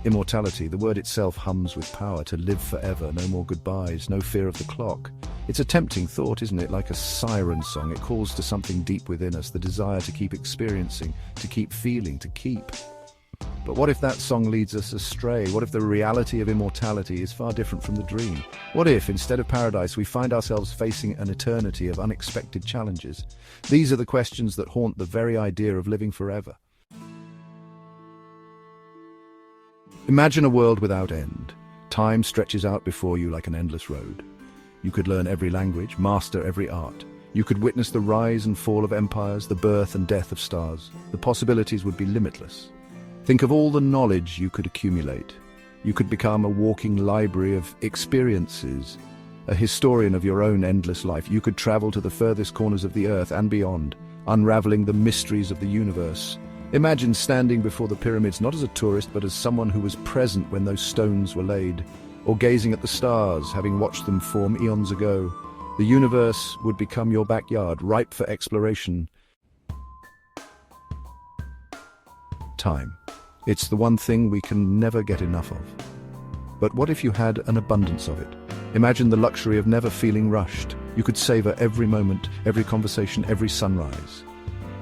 Immortality, the word itself hums with power, to live forever, no more goodbyes, no fear of the clock. It's a tempting thought, isn't it? Like a siren song. It calls to something deep within us, the desire to keep experiencing, to keep feeling, to keep. But what if that song leads us astray? What if the reality of immortality is far different from the dream? What if, instead of paradise, we find ourselves facing an eternity of unexpected challenges? These are the questions that haunt the very idea of living forever. Imagine a world without end. Time stretches out before you like an endless road. You could learn every language, master every art. You could witness the rise and fall of empires, the birth and death of stars. The possibilities would be limitless. Think of all the knowledge you could accumulate. You could become a walking library of experiences, a historian of your own endless life. You could travel to the furthest corners of the earth and beyond, unraveling the mysteries of the universe. Imagine standing before the pyramids not as a tourist but as someone who was present when those stones were laid, or gazing at the stars, having watched them form eons ago. The universe would become your backyard, ripe for exploration. Time. It's the one thing we can never get enough of. But what if you had an abundance of it? Imagine the luxury of never feeling rushed. You could savor every moment, every conversation, every sunrise.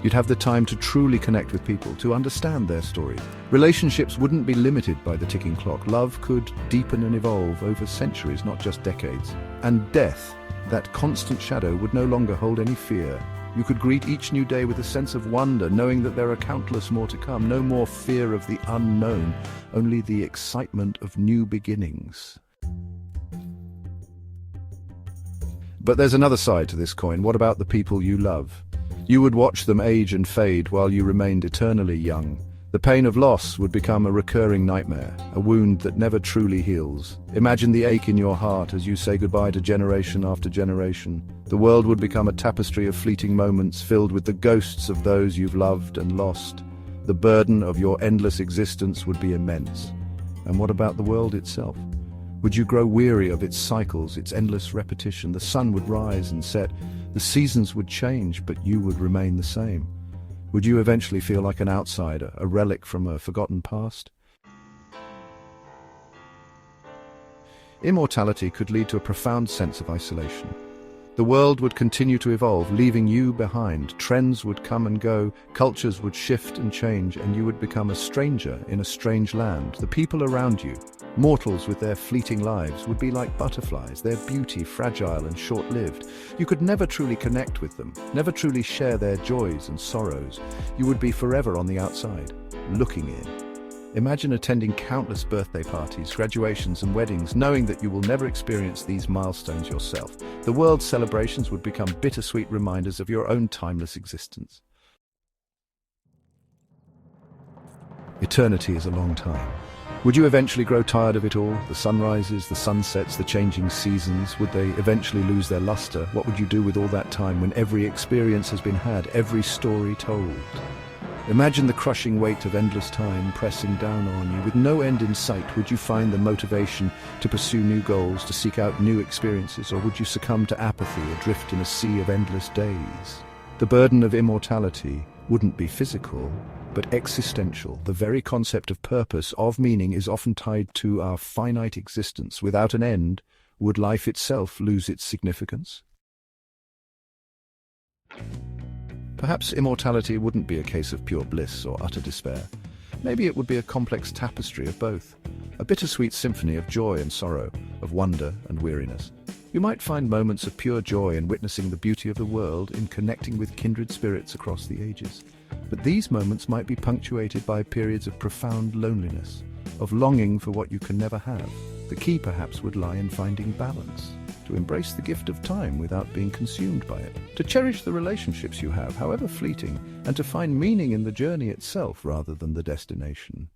You'd have the time to truly connect with people, to understand their story. Relationships wouldn't be limited by the ticking clock. Love could deepen and evolve over centuries, not just decades. And death, that constant shadow, would no longer hold any fear. You could greet each new day with a sense of wonder, knowing that there are countless more to come. No more fear of the unknown, only the excitement of new beginnings. But there's another side to this coin. What about the people you love? You would watch them age and fade while you remained eternally young. The pain of loss would become a recurring nightmare, a wound that never truly heals. Imagine the ache in your heart as you say goodbye to generation after generation. The world would become a tapestry of fleeting moments filled with the ghosts of those you've loved and lost. The burden of your endless existence would be immense. And what about the world itself? Would you grow weary of its cycles, its endless repetition? The sun would rise and set. The seasons would change, but you would remain the same. Would you eventually feel like an outsider, a relic from a forgotten past? Immortality could lead to a profound sense of isolation. The world would continue to evolve, leaving you behind. Trends would come and go, cultures would shift and change, and you would become a stranger in a strange land. The people around you, mortals with their fleeting lives, would be like butterflies, their beauty fragile and short-lived. You could never truly connect with them, never truly share their joys and sorrows. You would be forever on the outside, looking in. Imagine attending countless birthday parties, graduations and weddings, knowing that you will never experience these milestones yourself. The world's celebrations would become bittersweet reminders of your own timeless existence. Eternity is a long time. Would you eventually grow tired of it all? The sunrises, the sunsets, the changing seasons, would they eventually lose their luster? What would you do with all that time when every experience has been had, every story told? Imagine the crushing weight of endless time pressing down on you. With no end in sight, would you find the motivation to pursue new goals, to seek out new experiences, or would you succumb to apathy, adrift in a sea of endless days? The burden of immortality wouldn't be physical, but existential. The very concept of purpose, of meaning, is often tied to our finite existence. Without an end, would life itself lose its significance? Perhaps immortality wouldn't be a case of pure bliss or utter despair. Maybe it would be a complex tapestry of both, a bittersweet symphony of joy and sorrow, of wonder and weariness. You might find moments of pure joy in witnessing the beauty of the world, in connecting with kindred spirits across the ages. But these moments might be punctuated by periods of profound loneliness, of longing for what you can never have. The key perhaps would lie in finding balance, to embrace the gift of time without being consumed by it, to cherish the relationships you have, however fleeting, and to find meaning in the journey itself rather than the destination.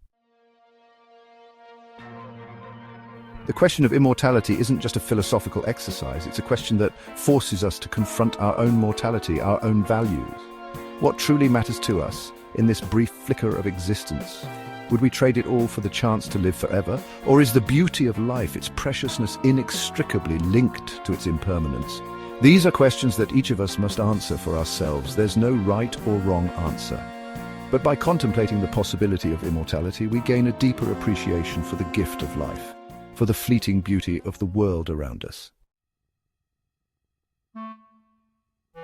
The question of immortality isn't just a philosophical exercise, it's a question that forces us to confront our own mortality, our own values. What truly matters to us in this brief flicker of existence? Would we trade it all for the chance to live forever? Or is the beauty of life, its preciousness, inextricably linked to its impermanence? These are questions that each of us must answer for ourselves. There's no right or wrong answer. But by contemplating the possibility of immortality, we gain a deeper appreciation for the gift of life, for the fleeting beauty of the world around us.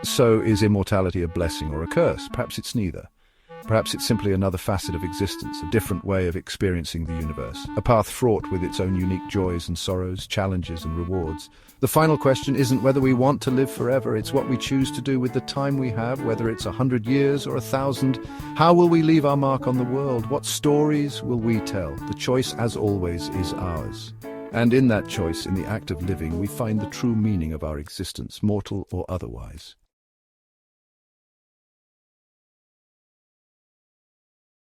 So, is immortality a blessing or a curse? Perhaps it's neither. Perhaps it's simply another facet of existence, a different way of experiencing the universe, a path fraught with its own unique joys and sorrows, challenges and rewards. The final question isn't whether we want to live forever, it's what we choose to do with the time we have, whether it's 100 years or 1,000. How will we leave our mark on the world? What stories will we tell? The choice, as always, is ours. And in that choice, in the act of living, we find the true meaning of our existence, mortal or otherwise.